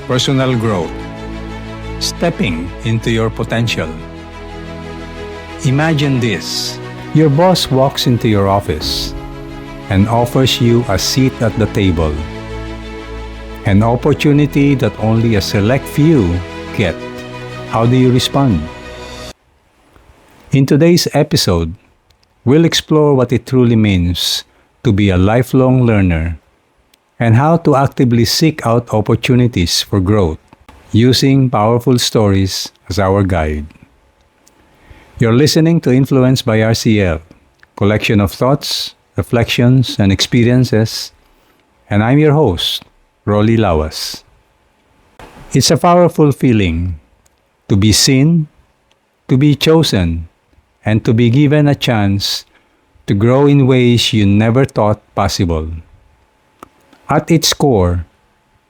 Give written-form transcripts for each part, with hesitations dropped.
personal growth, stepping into your potential. Imagine this. Your boss walks into your office and offers you a seat at the table. An opportunity that only a select few get. How do you respond? In today's episode, we'll explore what it truly means to be a lifelong learner and how to actively seek out opportunities for growth using powerful stories as our guide. You're listening to Influence by RCL, collection of thoughts, reflections, and experiences, and I'm your host, Rolly Lawas. It's a powerful feeling to be seen, to be chosen, and to be given a chance to grow in ways you never thought possible. At its core,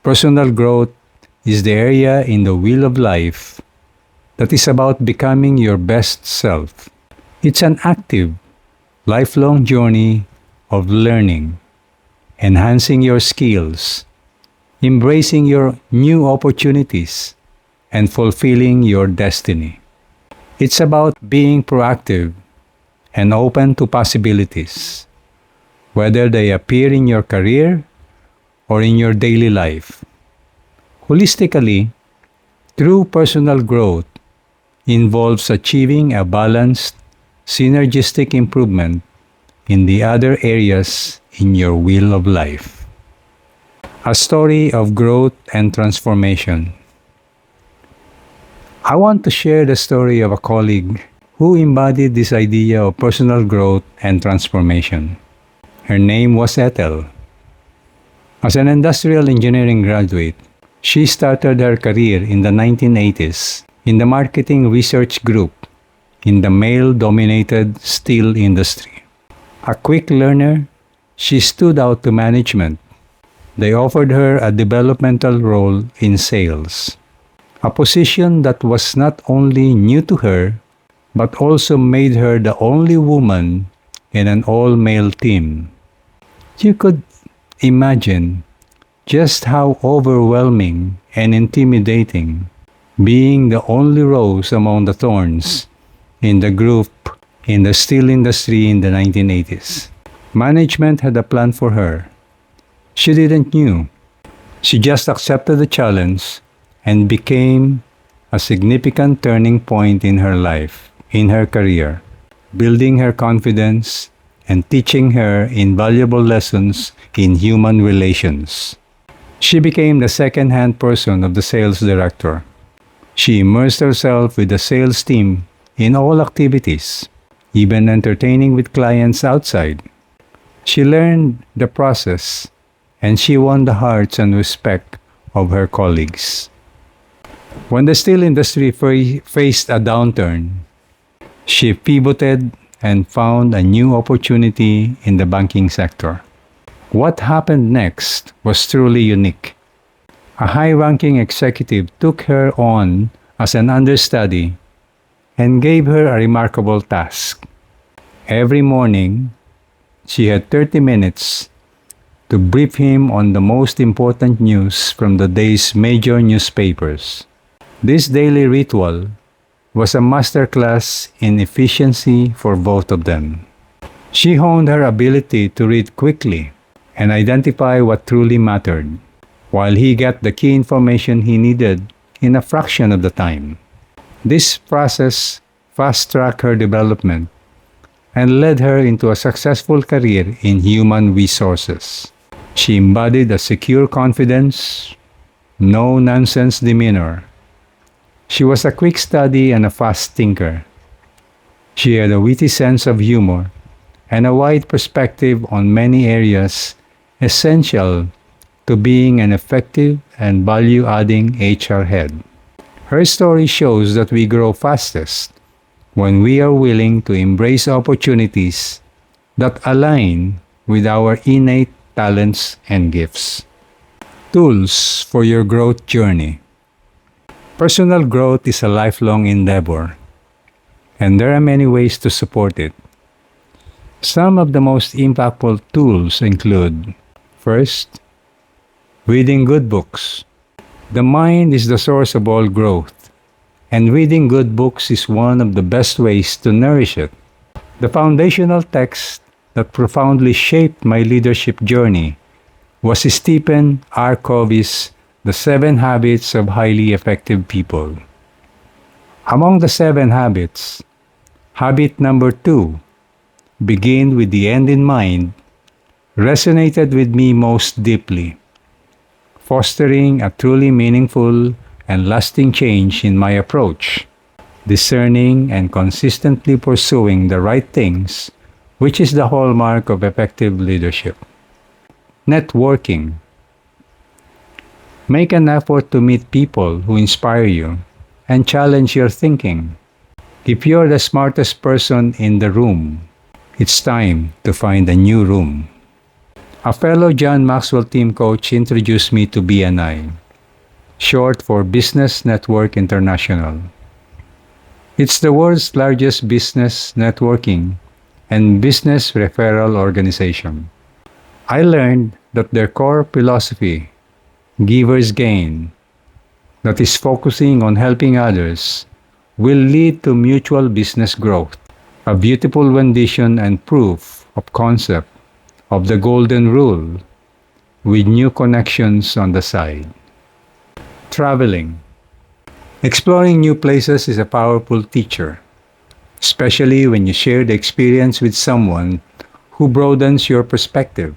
personal growth is the area in the wheel of life that is about becoming your best self. It's an active, lifelong journey of learning, enhancing your skills, embracing your new opportunities, and fulfilling your destiny. It's about being proactive and open to possibilities, whether they appear in your career or in your daily life. Holistically, true personal growth involves achieving a balanced, synergistic improvement in the other areas in your wheel of life. A story of growth and transformation. I want to share the story of a colleague who embodied this idea of personal growth and transformation. Her name was Ethel. As an industrial engineering graduate, she started her career in the 1980s in the marketing research group in the male-dominated steel industry. A quick learner, she stood out to management. They offered her a developmental role in sales, a position that was not only new to her, but also made her the only woman in an all-male team. You could imagine just how overwhelming and intimidating being the only rose among the thorns in the group in the steel industry in the 1980s. Management had a plan for her. She didn't know. She just accepted the challenge and became a significant turning point in her life, in her career, building her confidence and teaching her invaluable lessons in human relations. She became the second-hand person of the sales director. She immersed herself with the sales team in all activities, even entertaining with clients outside. She learned the process and she won the hearts and respect of her colleagues. When the steel industry faced a downturn, she pivoted and found a new opportunity in the banking sector. What happened next was truly unique. A high-ranking executive took her on as an understudy and gave her a remarkable task. Every morning, she had 30 minutes to brief him on the most important news from the day's major newspapers. This daily ritual was a masterclass in efficiency for both of them. She honed her ability to read quickly and identify what truly mattered, while he got the key information he needed in a fraction of the time. This process fast-tracked her development and led her into a successful career in human resources. She embodied a secure confidence, no-nonsense demeanor. She was a quick study and a fast thinker. She had a witty sense of humor and a wide perspective on many areas essential to being an effective and value-adding HR head. Her story shows that we grow fastest when we are willing to embrace opportunities that align with our innate talents and gifts. Tools for your growth journey. Personal growth is a lifelong endeavor, and there are many ways to support it. Some of the most impactful tools include: first, reading good books. The mind is the source of all growth, and reading good books is one of the best ways to nourish it. The foundational text that profoundly shaped my leadership journey was Stephen R. Covey's The 7 Habits of Highly Effective People. Among the 7 habits, habit number 2, begin with the end in mind, resonated with me most deeply, fostering a truly meaningful and lasting change in my approach, discerning and consistently pursuing the right things, which is the hallmark of effective leadership. Networking. Make an effort to meet people who inspire you and challenge your thinking. If you're the smartest person in the room, it's time to find a new room. A fellow John Maxwell team coach introduced me to BNI, short for Business Network International. It's the world's largest business networking and business referral organization. I learned that their core philosophy, Giver's Gain, that is focusing on helping others, will lead to mutual business growth, a beautiful rendition and proof of concept of the golden rule, with new connections on the side. Traveling. Exploring new places is a powerful teacher, especially when you share the experience with someone who broadens your perspective.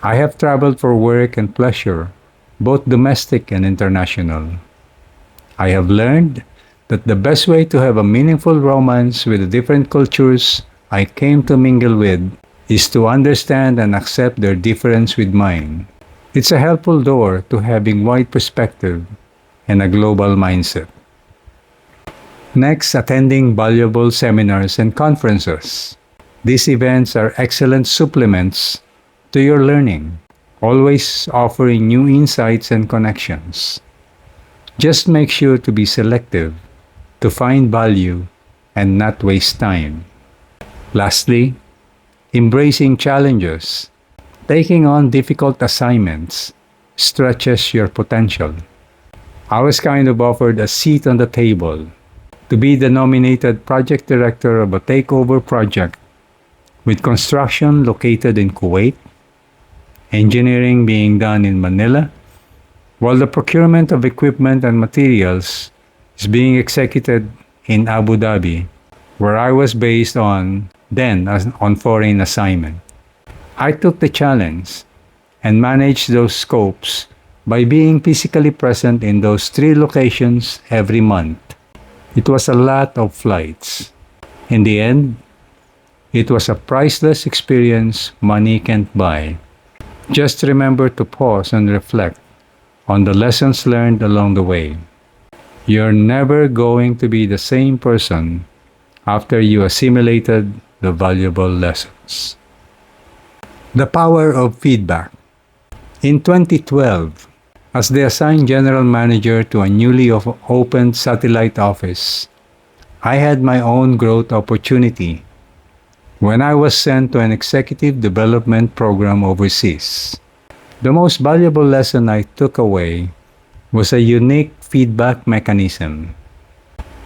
I have traveled for work and pleasure, both domestic and international. I have learned that the best way to have a meaningful romance with the different cultures I came to mingle with is to understand and accept their difference with mine. It's a helpful door to having wide perspective and a global mindset. Next, attending valuable seminars and conferences. These events are excellent supplements to your learning, always offering new insights and connections. Just make sure to be selective, to find value, and not waste time. Lastly, embracing challenges. Taking on difficult assignments stretches your potential. I was kind of offered a seat on the table to be the nominated project director of a takeover project with construction located in Kuwait, engineering being done in Manila, while the procurement of equipment and materials is being executed in Abu Dhabi, where I was based on foreign assignment. I took the challenge and managed those scopes by being physically present in those 3 locations every month. It was a lot of flights. In the end, it was a priceless experience money can't buy. Just remember to pause and reflect on the lessons learned along the way. You're never going to be the same person after you assimilated the valuable lessons. The power of feedback. In 2012, as the assigned general manager to a newly opened satellite office, I had my own growth opportunity when I was sent to an executive development program overseas. The most valuable lesson I took away was a unique feedback mechanism.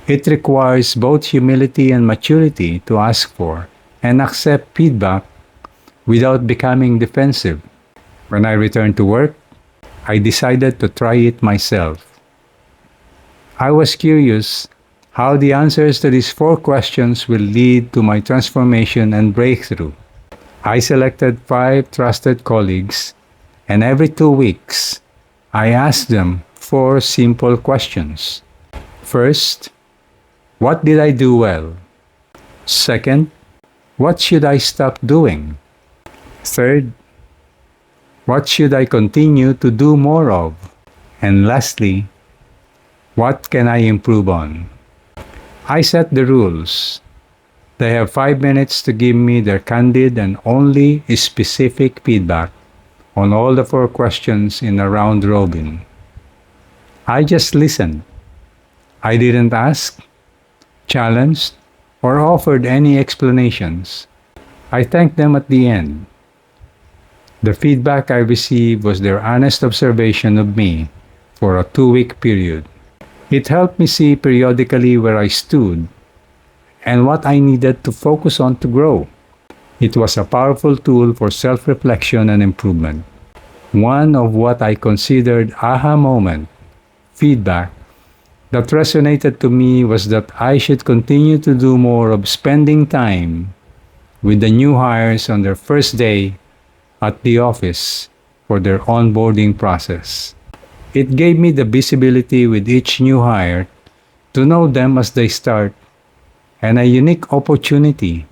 It requires both humility and maturity to ask for and accept feedback without becoming defensive. When I returned to work, I decided to try it myself. I was curious how the answers to these 4 questions will lead to my transformation and breakthrough. I selected 5 trusted colleagues, and every 2 weeks, I asked them 4 simple questions. First, what did I do well? Second, what should I stop doing? Third, what should I continue to do more of? And lastly, what can I improve on? I set the rules. They have 5 minutes to give me their candid and only specific feedback on all the 4 questions in a round robin. I just listened. I didn't ask, challenged, or offered any explanations. I thanked them at the end. The feedback I received was their honest observation of me for a 2-week period. It helped me see periodically where I stood and what I needed to focus on to grow. It was a powerful tool for self-reflection and improvement. One of what I considered aha moment feedback that resonated to me was that I should continue to do more of spending time with the new hires on their first day at the office for their onboarding process. It gave me the visibility with each new hire to know them as they start, and a unique opportunity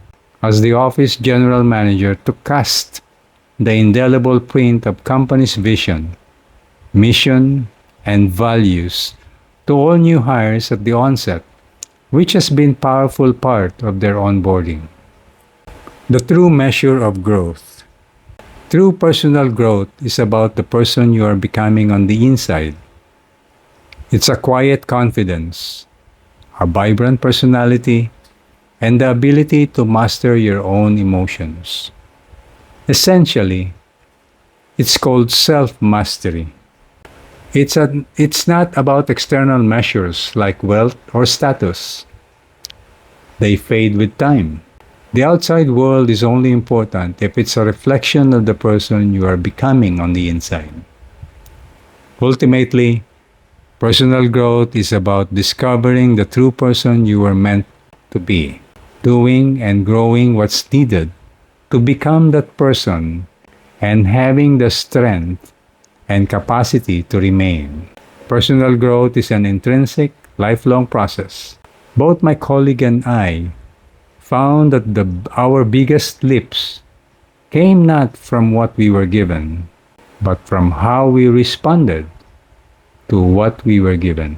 as the office general manager to cast the indelible print of company's vision, mission, and values to all new hires at the onset, which has been a powerful part of their onboarding. The true measure of growth. True personal growth is about the person you are becoming on the inside. It's a quiet confidence, a vibrant personality, and the ability to master your own emotions. Essentially, it's called self-mastery. It's not about external measures like wealth or status. They fade with time. The outside world is only important if it's a reflection of the person you are becoming on the inside. Ultimately, personal growth is about discovering the true person you were meant to be, doing and growing what's needed to become that person, and having the strength and capacity to remain. Personal growth is an intrinsic, lifelong process. Both my colleague and I found that our biggest leaps came not from what we were given, but from how we responded to what we were given.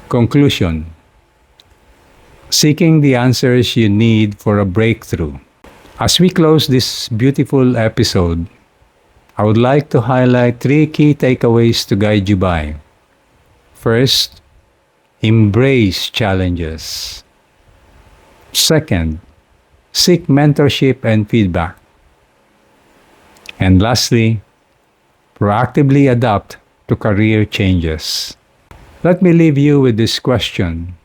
Conclusion. Seeking the answers you need for a breakthrough. As we close this beautiful episode, I would like to highlight 3 key takeaways to guide you by. First, embrace challenges. Second, seek mentorship and feedback. And lastly, proactively adapt to career changes. Let me leave you with this question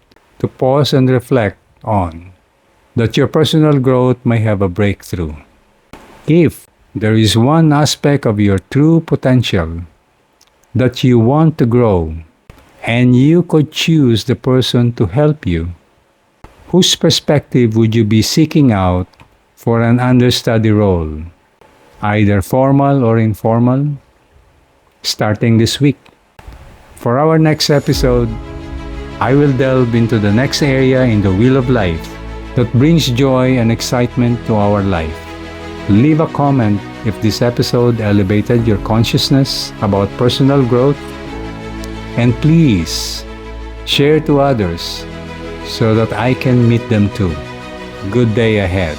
to pause and reflect on, that your personal growth may have a breakthrough. If there is one aspect of your true potential that you want to grow, and you could choose the person to help you, whose perspective would you be seeking out for an understudy role, either formal or informal, starting this week? For our next episode, I will delve into the next area in the wheel of life that brings joy and excitement to our life. Leave a comment if this episode elevated your consciousness about personal growth, and please share to others so that I can meet them too. Good day ahead.